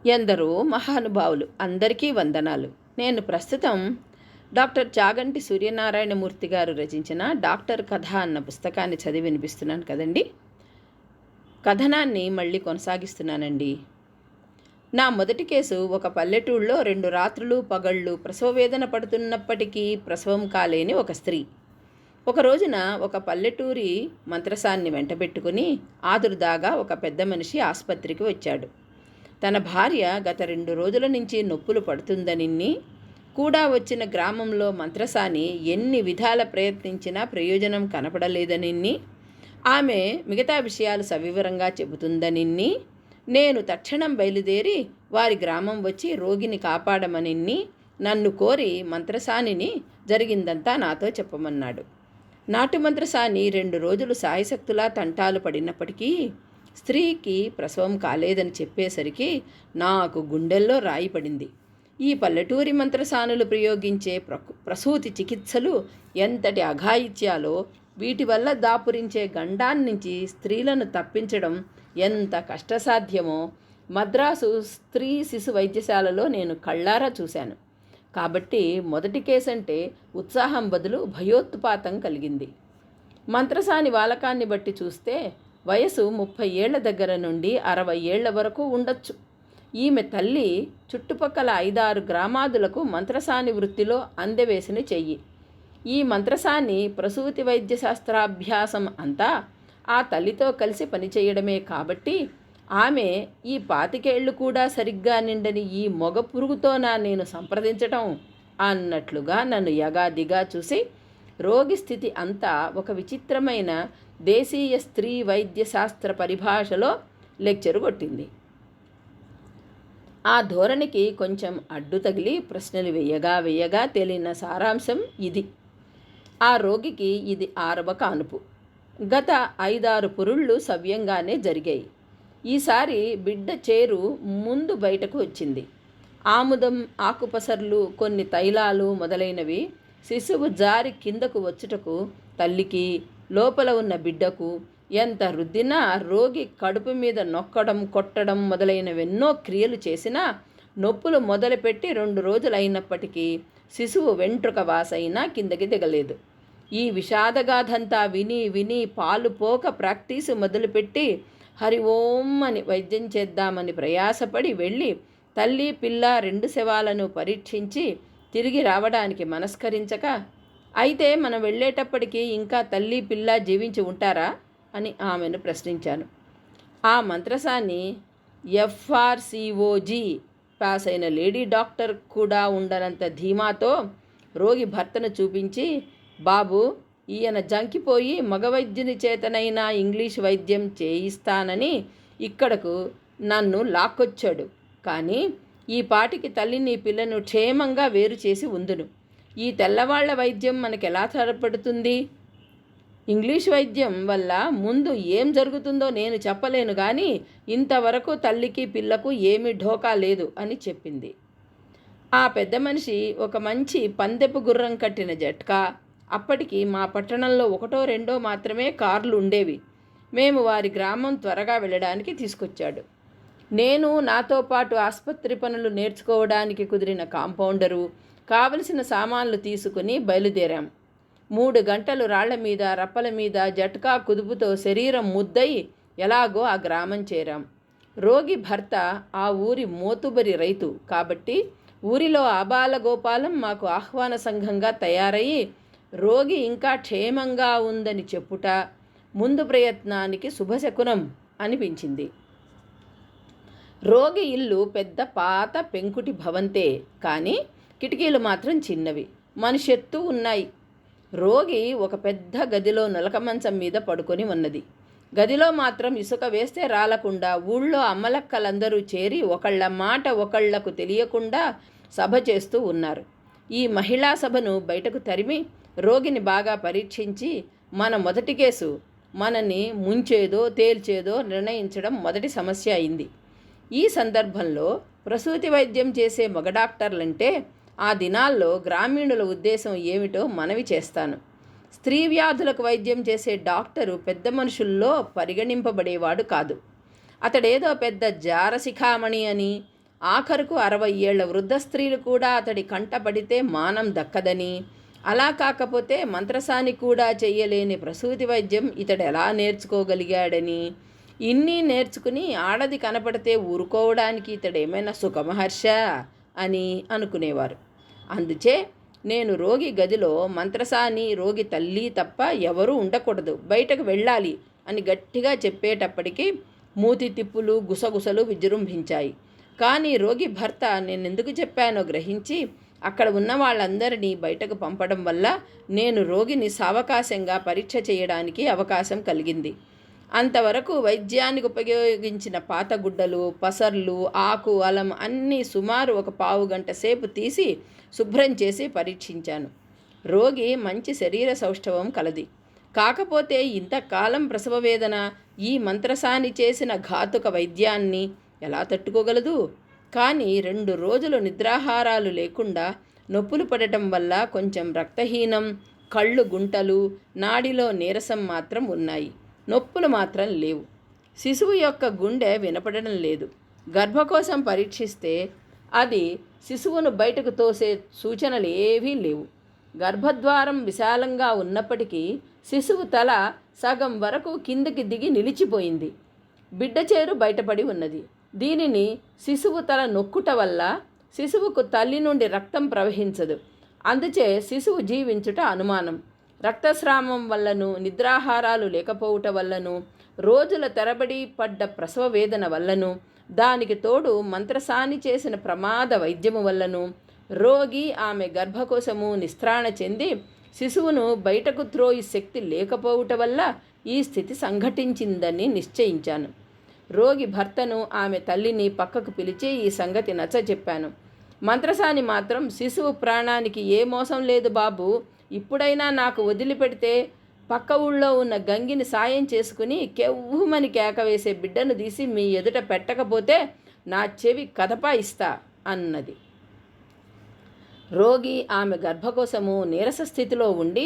ఎందరో మహానుభావులు, అందరికీ వందనాలు. నేను ప్రస్తుతం డాక్టర్ చాగంటి సూర్యనారాయణమూర్తి గారు రచించిన డాక్టర్ కథ అన్న పుస్తకాన్ని చదివి వినిపిస్తున్నాను కదండి. కథనాన్ని మళ్ళీ కొనసాగిస్తున్నానండి. నా మొదటి కేసు ఒక పల్లెటూళ్ళలో 2 రాత్రులు పగళ్ళు ప్రసవ వేదన పడుతున్నప్పటికీ ప్రసవం కాలేని ఒక స్త్రీ. ఒక రోజున ఒక పల్లెటూరి మంత్రసాన్ని వెంటబెట్టుకుని ఆదుర్దాగా ఒక పెద్ద మనిషి ఆసుపత్రికి వచ్చాడు. తన భార్య గత 2 రోజుల నుంచి నొప్పులు పడుతుందని కూడా వచ్చిన గ్రామంలో మంత్రసాని ఎన్ని విధాల ప్రయత్నించినా ప్రయోజనం కనపడలేదని, ఆమె మిగతా విషయాలు సవివరంగా చెబుతుందని, నేను తక్షణం బయలుదేరి వారి గ్రామం వచ్చి రోగిని కాపాడమని నన్ను కోరి మంత్రసానిని జరిగిందంతా నాతో చెప్పమన్నాడు. నాటు మంత్రసాని 2 రోజులు సాయశక్తులా తంటాలు పడినప్పటికీ స్త్రీకి ప్రసవం కాలేదని చెప్పేసరికి నాకు గుండెల్లో రాయి పడింది. ఈ పల్లెటూరి మంత్రసానులు ప్రయోగించే ప్రసూతి చికిత్సలు ఎంతటి అఘాయిత్యాలో, వీటి వల్ల దాపురించే గండాన్నించి స్త్రీలను తప్పించడం ఎంత కష్టసాధ్యమో మద్రాసు స్త్రీ శిశు వైద్యశాలలో నేను కళ్ళారా చూశాను. కాబట్టి మొదటి కేసంటే ఉత్సాహం బదులు భయోత్పాతం కలిగింది. మంత్రసాని వాలకాన్ని బట్టి చూస్తే వయసు 30 ఏళ్ల దగ్గర నుండి 60 ఏళ్ల వరకు ఉండొచ్చు. ఈమె తల్లి చుట్టుపక్కల 5-6 గ్రామాదులకు మంత్రసాని వృత్తిలో అందవేసిన చెయ్యి. ఈ మంత్రసాని ప్రసూతి వైద్య శాస్త్రాభ్యాసం అంతా ఆ తల్లితో కలిసి పనిచేయడమే కాబట్టి ఆమె ఈ 25 ఏళ్ళు కూడా సరిగ్గా నిండని ఈ మొగ పురుగుతోనా నేను సంప్రదించటం అన్నట్లుగా నన్ను యగాదిగా చూసి రోగి స్థితి అంతా ఒక విచిత్రమైన దేశీయ స్త్రీ వైద్య శాస్త్ర పరిభాషలో లెక్చరు కొట్టింది. ఆ ధోరణికి కొంచెం అడ్డు తగిలి ప్రశ్నలు వేయగా తేలిన సారాంశం ఇది: ఆ రోగికి ఇది 6వ కానుపు. గత 5-6 పురుళ్ళు సవ్యంగానే జరిగాయి. ఈసారి బిడ్డ చేరు ముందు బయటకు వచ్చింది. ఆముదం, ఆకుపసర్లు, కొన్ని తైలాలు మొదలైనవి శిశువు జారి కిందకు వచ్చుటకు తల్లికి, లోపల ఉన్న బిడ్డకు ఎంత రుద్దినా రోగి కడుపు మీద నొక్కడం, కొట్టడం మొదలైనవెన్నో క్రియలు చేసినా నొప్పులు మొదలుపెట్టి 2 రోజులు అయినప్పటికీ శిశువు వెంట్రుక వాసైనా కిందకి దిగలేదు. ఈ విషాదగాథంతా విని పాలు పోక ప్రాక్టీసు మొదలుపెట్టి హరి ఓం అని వైద్యం చేద్దామని ప్రయాసపడి వెళ్ళి తల్లి పిల్ల 2 శవాలను పరీక్షించి తిరిగి రావడానికి మనస్కరించక, అయితే మనం వెళ్ళేటప్పటికీ ఇంకా తల్లి పిల్ల జీవించి ఉంటారా అని ఆమెను ప్రశ్నించాను. ఆ మంత్రసాన్ని FRCOG పాస్ అయిన లేడీ డాక్టర్ కూడా ఉండనంత ధీమాతో రోగి భర్తను చూపించి, బాబు, ఈయన జంకిపోయి మగవైద్యుని చేతనైనా ఇంగ్లీష్ వైద్యం చేయిస్తానని ఇక్కడకు నన్ను లాక్కొచ్చాడు. కానీ ఈ పాటికి తల్లిని పిల్లను క్షేమంగా వేరు చేసి ఉందును. ఈ తెల్లవాళ్ల వైద్యం మనకెలా సరిపడుతుంది? ఇంగ్లీష్ వైద్యం వల్ల ముందు ఏం జరుగుతుందో నేను చెప్పలేను, కానీ ఇంతవరకు తల్లికి పిల్లకు ఏమీ ఢోకా లేదు అని చెప్పింది. ఆ పెద్ద మనిషి ఒక మంచి పందెపు గుర్రం కట్టిన జట్కా. అప్పటికి మా పట్టణంలో 1-2 మాత్రమే కార్లు ఉండేవి. మేము వారి గ్రామం త్వరగా వెళ్ళడానికి తీసుకొచ్చాడు. నేను, నాతో పాటు ఆసుపత్రి పనులు నేర్చుకోవడానికి కుదిరిన కాంపౌండరు కావలసిన సామాన్లు తీసుకుని బయలుదేరాం. 3 గంటలు రాళ్ల మీద, రప్పల మీద జట్కా కుదుపుతో శరీరం ముద్దై ఎలాగో ఆ గ్రామం చేరాం. రోగి భర్త ఆ ఊరి మోతుబరి రైతు కాబట్టి ఊరిలో ఆబాలగోపాలం మాకు ఆహ్వాన సంఘంగా తయారయ్యి రోగి ఇంకా క్షేమంగా ఉందని చెప్పుట ముందు ప్రయత్నానికి శుభశకునం అనిపించింది. రోగి ఇల్లు పెద్ద పాత పెంకుటి భవంతే, కానీ కిటికీలు మాత్రం చిన్నవి, మనిషెత్తు ఉన్నాయి. రోగి ఒక పెద్ద గదిలో నులక మంచం మీద పడుకొని ఉన్నది. గదిలో మాత్రం ఇసుక వేస్తే రాలకుండా ఊళ్ళో అమ్మలక్కలందరూ చేరి ఒకళ్ళ మాట ఒకళ్లకు తెలియకుండా సభ చేస్తూ ఉన్నారు. ఈ మహిళా సభను బయటకు తరిమి రోగిని బాగా పరీక్షించి మన మొదటి కేసు మనని ముంచేదో తేల్చేదో నిర్ణయించడం మొదటి సమస్య అయింది. ఈ సందర్భంలో ప్రసూతి వైద్యం చేసే మగ డాక్టర్లంటే ఆ దినాల్లో గ్రామీణుల ఉద్దేశం ఏమిటో మనవి చేస్తాను. స్త్రీ వ్యాధులకు వైద్యం చేసే డాక్టరు పెద్ద మనుషుల్లో పరిగణింపబడేవాడు కాదు. అతడేదో పెద్ద జారశిఖామణి అని, ఆఖరుకు 60 ఏళ్ల వృద్ధ స్త్రీలు కూడా అతడి కంటపడితే మానం దక్కదని, అలా కాకపోతే మంత్రసాని కూడా చెయ్యలేని ప్రసూతి వైద్యం ఇతడు ఎలా నేర్చుకోగలిగాడని, ఇన్ని నేర్చుకుని ఆడది కనపడితే ఊరుకోవడానికి ఇతడేమైనా సుఖమహర్ష అని అనుకునేవారు. అందుచే నేను రోగి గదిలో మంత్రసాని, రోగి తల్లి తప్ప ఎవరూ ఉండకూడదు, బయటకు వెళ్ళాలి అని గట్టిగా చెప్పేటప్పటికీ మూతి తిప్పులు, గుసగుసలు విజృంభించాయి. కానీ రోగి భర్త నేనెందుకు చెప్పానో గ్రహించి అక్కడ ఉన్న వాళ్ళందరినీ బయటకు పంపడం వల్ల నేను రోగిని సావకాశంగా పరీక్ష చేయడానికి అవకాశం కలిగింది. అంతవరకు వైద్యానికి ఉపయోగించిన పాతగుడ్డలు, పసర్లు, ఆకు, అలం అన్నీ సుమారు ఒక పావు గంట సేపు తీసి శుభ్రం చేసి పరీక్షించాను. రోగి మంచి శరీర సౌష్ఠవం కలది. కాకపోతే ఇంతకాలం ప్రసవ వేదన ఈ మంత్రసాని చేసిన ఘాతుక వైద్యాన్ని ఎలా తట్టుకోగలదు? కానీ 2 రోజులు నిద్రాహారాలు లేకుండా నొప్పులు పడటం వల్ల కొంచెం రక్తహీనం, కళ్ళు గుంటలు, నాడిలో నీరసం మాత్రం ఉన్నాయి. నొప్పులు మాత్రం లేవు. శిశువు యొక్క గుండె వినపడడం లేదు. గర్భకోశం పరీక్షిస్తే అది శిశువును బయటకు తోసే సూచనలు ఏవీ లేవు. గర్భద్వారం విశాలంగా ఉన్నప్పటికీ శిశువు తల సగం వరకు కిందకి దిగి నిలిచిపోయింది. బిడ్డచేరు బయటపడి ఉన్నది. దీనిని శిశువు తల నొక్కుట వల్ల శిశువుకు తల్లి నుండి రక్తం ప్రవహించదు. అందుచే శిశువు జీవించుట అనుమానం. రక్తస్రావం వల్లను, నిద్రాహారాలు లేకపోవుట వల్లను, రోజుల తరబడి పడ్డ ప్రసవ వేదన వల్లను, దానికి తోడు మంత్రసాని చేసిన ప్రమాద వైద్యము వల్లను రోగి, ఆమె గర్భకోశము నిస్త్రాణ చెంది శిశువును బయటకు త్రోయి శక్తి లేకపోవుట వల్ల ఈ స్థితి సంఘటించిందని నిశ్చయించాను. రోగి భర్తను, ఆమె తల్లిని పక్కకు పిలిచి ఈ సంగతి నచ్చ చెప్పాను. మంత్రసాని మాత్రం శిశువు ప్రాణానికి ఏ మోసం లేదు బాబు, ఇప్పుడైనా నాకు వదిలిపెడితే పక్క ఊళ్ళో ఉన్న గంగిని సాయం చేసుకుని కెవ్వుమని కేక వేసే బిడ్డను తీసి మీ ఎదుట పెట్టకపోతే నా చెవి కదపాయిస్తా అన్నది. రోగి, ఆమె గర్భకోశము నీరస స్థితిలో ఉండి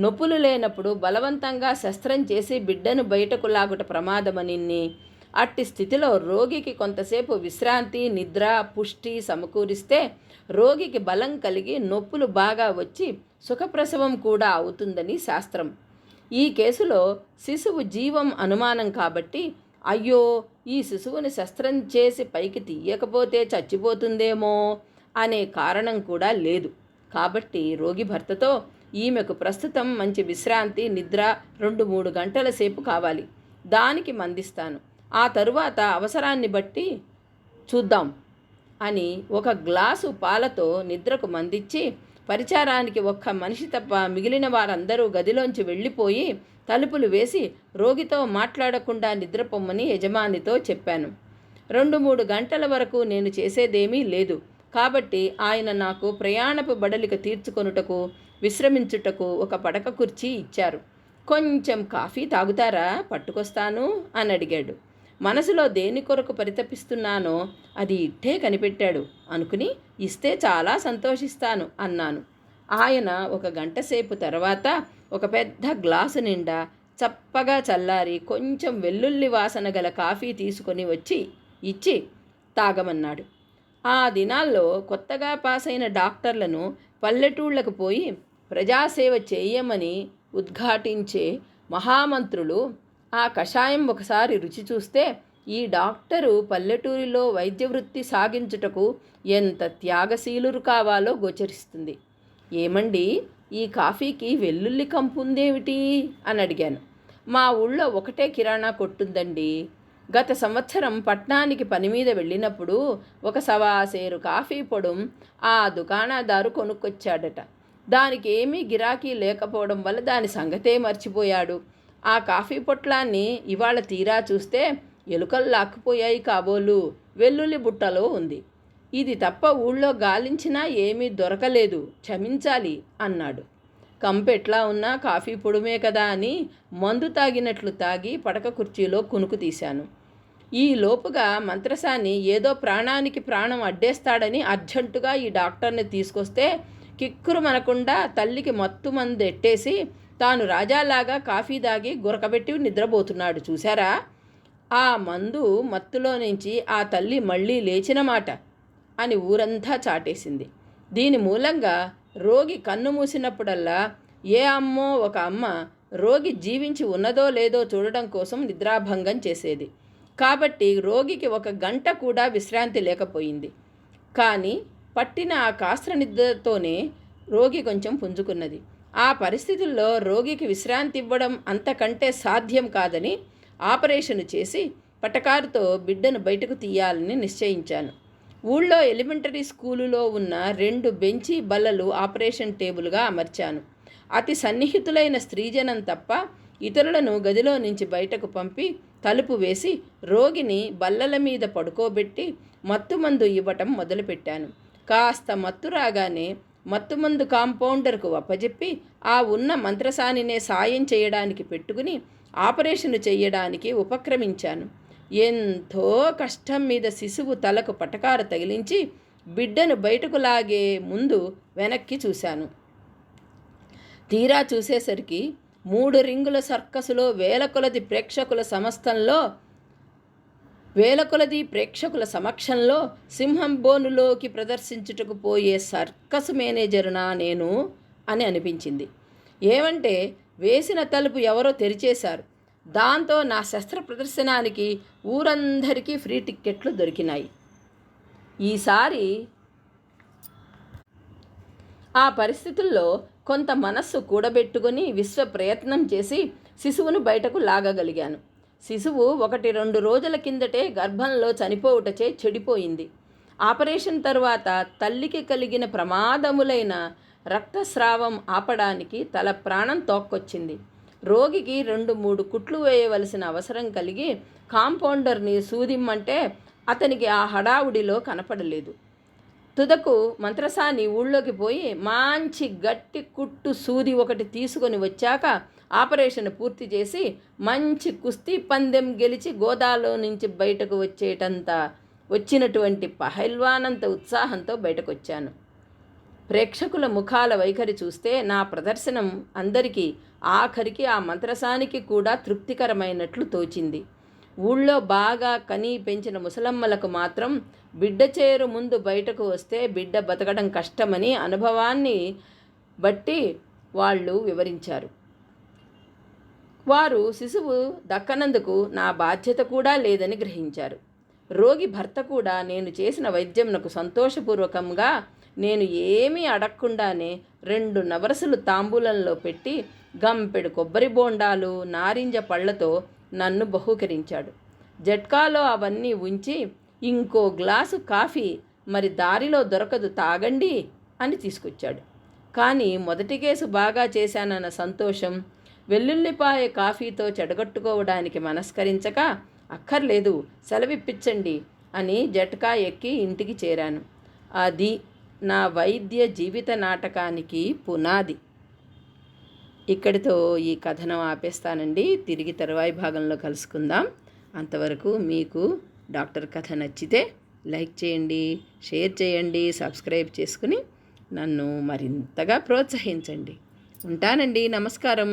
నొప్పులు లేనప్పుడు బలవంతంగా శస్త్రం చేసి బిడ్డను బయటకు లాగుట ప్రమాదమని, అట్టి స్థితిలో రోగికి కొంతసేపు విశ్రాంతి, నిద్ర, పుష్టి సమకూరిస్తే రోగికి బలం కలిగి నొప్పులు బాగా వచ్చి సుఖప్రసవం కూడా అవుతుందని శాస్త్రం. ఈ కేసులో శిశువు జీవం అనుమానం కాబట్టి అయ్యో ఈ శిశువుని శస్త్రం చేసి పైకి తీయకపోతే చచ్చిపోతుందేమో అనే కారణం కూడా లేదు. కాబట్టి రోగి భర్తతో ఈమెకు ప్రస్తుతం మంచి విశ్రాంతి, నిద్ర 2-3 గంటల సేపు కావాలి, దానికి మందిస్తాను, ఆ తరువాత అవసరాన్ని బట్టి చూద్దాం అని ఒక గ్లాసు పాలతో నిద్రకు మందిచ్చి పరిచారానికి ఒక్క మనిషి తప్ప మిగిలిన వారందరూ గదిలోంచి వెళ్ళిపోయి తలుపులు వేసి రోగితో మాట్లాడకుండా నిద్రపొమ్మని యజమానితో చెప్పాను. 2-3 గంటల వరకు నేను చేసేదేమీ లేదు. కాబట్టి ఆయన నాకు ప్రయాణపు బడలిక తీర్చుకొనుటకు, విశ్రమించుటకు ఒక పడక కుర్చీ ఇచ్చారు. కొంచెం కాఫీ తాగుతారా, పట్టుకొస్తాను అని అడిగాడు. మనసులో దేని కొరకు పరితపిస్తున్నానో అది ఇట్టే కనిపెట్టాడు అనుకుని ఇస్తే చాలా సంతోషిస్తాను అన్నాను. ఆయన 1 గంట సేపు తర్వాత ఒక పెద్ద గ్లాసు నిండా చప్పగా చల్లారి కొంచెం వెల్లుల్లి వాసన గల కాఫీ తీసుకొని వచ్చి ఇచ్చి తాగమన్నాడు. ఆ దినాల్లో కొత్తగా పాస్ అయిన డాక్టర్లను పల్లెటూళ్లకు పోయి ప్రజాసేవ చేయమని ఉద్ఘాటించే మహామంత్రులు ఆ కషాయం ఒకసారి రుచి చూస్తే ఈ డాక్టరు పల్లెటూరిలో వైద్య వృత్తి సాగించుటకు ఎంత త్యాగశీలురు కావాలో గోచరిస్తుంది. ఏమండి, ఈ కాఫీకి వెల్లుల్లి కంపుందేమిటి అని అడిగాను. మా ఊళ్ళో ఒకటే కిరాణా కొట్టుందండి. గత సంవత్సరం పట్నానికి పని మీద వెళ్ళినప్పుడు 1 సవాసేరు కాఫీ పొడం ఆ దుకాణదారు కొనుక్కొచ్చాడట. దానికి ఏమీ గిరాకీ లేకపోవడం వల్ల దాని సంగతే మర్చిపోయాడు. ఆ కాఫీ పొట్లాన్ని ఇవాళ తీరా చూస్తే ఎలుకలు లాక్కుపోయాయి కాబోలు, వెల్లుల్లి బుట్టలో ఉంది. ఇది తప్ప ఊళ్ళో గాలించినా ఏమీ దొరకలేదు, క్షమించాలి అన్నాడు. కంపెట్లా ఉన్నా కాఫీ పొడుమే కదా అని మందు తాగినట్లు తాగి పడక కుర్చీలో కునుకు తీశాను. ఈ లోపుగా మంత్రసాని ఏదో ప్రాణానికి ప్రాణం అడ్డేస్తాడని అర్జెంటుగా ఈ డాక్టర్ని తీసుకొస్తే కిక్కురు మనకుండా తల్లికి మత్తు మందు ఎట్టేసి తాను రాజాలాగా కాఫీ తాగి గురకబెట్టి నిద్రపోతున్నాడు చూశారా? ఆ మందు మత్తులో నుంచి ఆ తల్లి మళ్ళీ లేచిన మాట అని ఊరంతా చాటేసింది. దీని మూలంగా రోగి కన్ను మూసినప్పుడల్లా ఏ అమ్మో ఒక అమ్మ రోగి జీవించి ఉన్నదో లేదో చూడడం కోసం నిద్రాభంగం చేసేది. కాబట్టి రోగికి 1 గంట కూడా విశ్రాంతి లేకపోయింది. కానీ పట్టిన ఆ కాస్త్ర నిద్రతోనే రోగి కొంచెం పుంజుకున్నది. ఆ పరిస్థితుల్లో రోగికి విశ్రాంతి ఇవ్వడం అంతకంటే సాధ్యం కాదని ఆపరేషన్ చేసి పటకారుతో బిడ్డను బయటకు తీయాలని నిశ్చయించాను. ఊళ్ళో ఎలిమెంటరీ స్కూలులో ఉన్న 2 బెంచీ బల్లలు ఆపరేషన్ టేబుల్గా అమర్చాను. అతి సన్నిహితులైన స్త్రీజనం తప్ప ఇతరులను గదిలో నుంచి బయటకు పంపి తలుపు వేసి రోగిని బల్లల మీద పడుకోబెట్టి మత్తుమందు ఇవ్వటం మొదలుపెట్టాను. కాస్త మత్తు రాగానే మత్తుమందు కాంపౌండర్కు అప్పజెప్పి ఆ ఉన్న మంత్రసానినే సాయం చేయడానికి పెట్టుకుని ఆపరేషను చేయడానికి ఉపక్రమించాను. ఎంతో కష్టం మీద శిశువు తలకు పటకార తగిలించి బిడ్డను బయటకు లాగే ముందు వెనక్కి చూశాను. తీరా చూసేసరికి 3 రింగుల సర్కసులో వేల కొలది ప్రేక్షకుల సమక్షంలో సింహం బోనులోకి ప్రదర్శించుటకు పోయే సర్కస్ మేనేజరునా నేను అని అనిపించింది. ఏమంటే వేసిన తలుపు ఎవరో తెరిచేశారు. దాంతో నా శస్త్ర ప్రదర్శనానికి ఊరందరికీ ఫ్రీ టిక్కెట్లు దొరికినాయి. ఈసారి ఆ పరిస్థితుల్లో కొంత మనస్సు కూడబెట్టుకొని విశ్వ ప్రయత్నం చేసి శిశువును బయటకు లాగగలిగాను. శిశువు 1-2 రోజుల కిందటే గర్భంలో చనిపోవుటచే చెడిపోయింది. ఆపరేషన్ తరువాత తల్లికి కలిగిన ప్రమాదములైన రక్తస్రావం ఆపడానికి తల ప్రాణం తోక్కొచ్చింది. రోగికి 2-3 కుట్లు వేయవలసిన అవసరం కలిగి కాంపౌండర్ని సూదిమ్మంటే అతనికి ఆ హడావుడిలో కనపడలేదు. తుదకు మంత్రసాని ఊళ్ళోకి పోయి మంచి గట్టి కుట్టు సూది ఒకటి తీసుకొని వచ్చాక ఆపరేషన్ పూర్తి చేసి మంచి కుస్తీ పందెం గెలిచి గోదాలో నుంచి బయటకు వచ్చినటువంటి పహల్వానంత ఉత్సాహంతో బయటకొచ్చాను. ప్రేక్షకుల ముఖాల వైఖరి చూస్తే నా ప్రదర్శనం అందరికీ, ఆఖరికి ఆ మంత్రసానికి కూడా తృప్తికరమైనట్లు తోచింది. ఊళ్ళో బాగా కనీ పెంచిన ముసలమ్మలకు మాత్రం బిడ్డ చేరు ముందు బయటకు వస్తే బిడ్డ బతకడం కష్టమని అనుభవాన్ని బట్టి వాళ్ళు వివరించారు. వారు శిశువు దక్కనందుకు నా బాధ్యత కూడా లేదని గ్రహించారు. రోగి భర్త కూడా నేను చేసిన వైద్యంనకు సంతోషపూర్వకంగా నేను ఏమీ అడగకుండానే 2 నవరసులు తాంబూలంలో పెట్టి గంపెడు కొబ్బరి బోండాలు నారింజ పళ్లతో నన్ను బహూకరించాడు. జట్కాలో అవన్నీ ఉంచి ఇంకో గ్లాసు కాఫీ మరి దారిలో దొరకదు తాగండి అని తీసుకొచ్చాడు. కానీ మొదటి కేసు బాగా చేశానన్న సంతోషం వెల్లుల్లిపాయ కాఫీతో చెడగొట్టుకోవడానికి మనస్కరించక అక్కర్లేదు సెలవిప్పించండి అని జట్కా ఎక్కి ఇంటికి చేరాను. అది నా వైద్య జీవిత నాటకానికి పునాది. ఇక్కడితో ఈ కథనం ఆపేస్తానండి. తిరిగి తరువాయి భాగంలో కలుసుకుందాం. అంతవరకు మీకు డాక్టర్ కథ నచ్చితే లైక్ చేయండి, షేర్ చేయండి, సబ్స్క్రైబ్ చేసుకుని నన్ను మరింతగా ప్రోత్సహించండి. ఉంటానండి. నమస్కారం.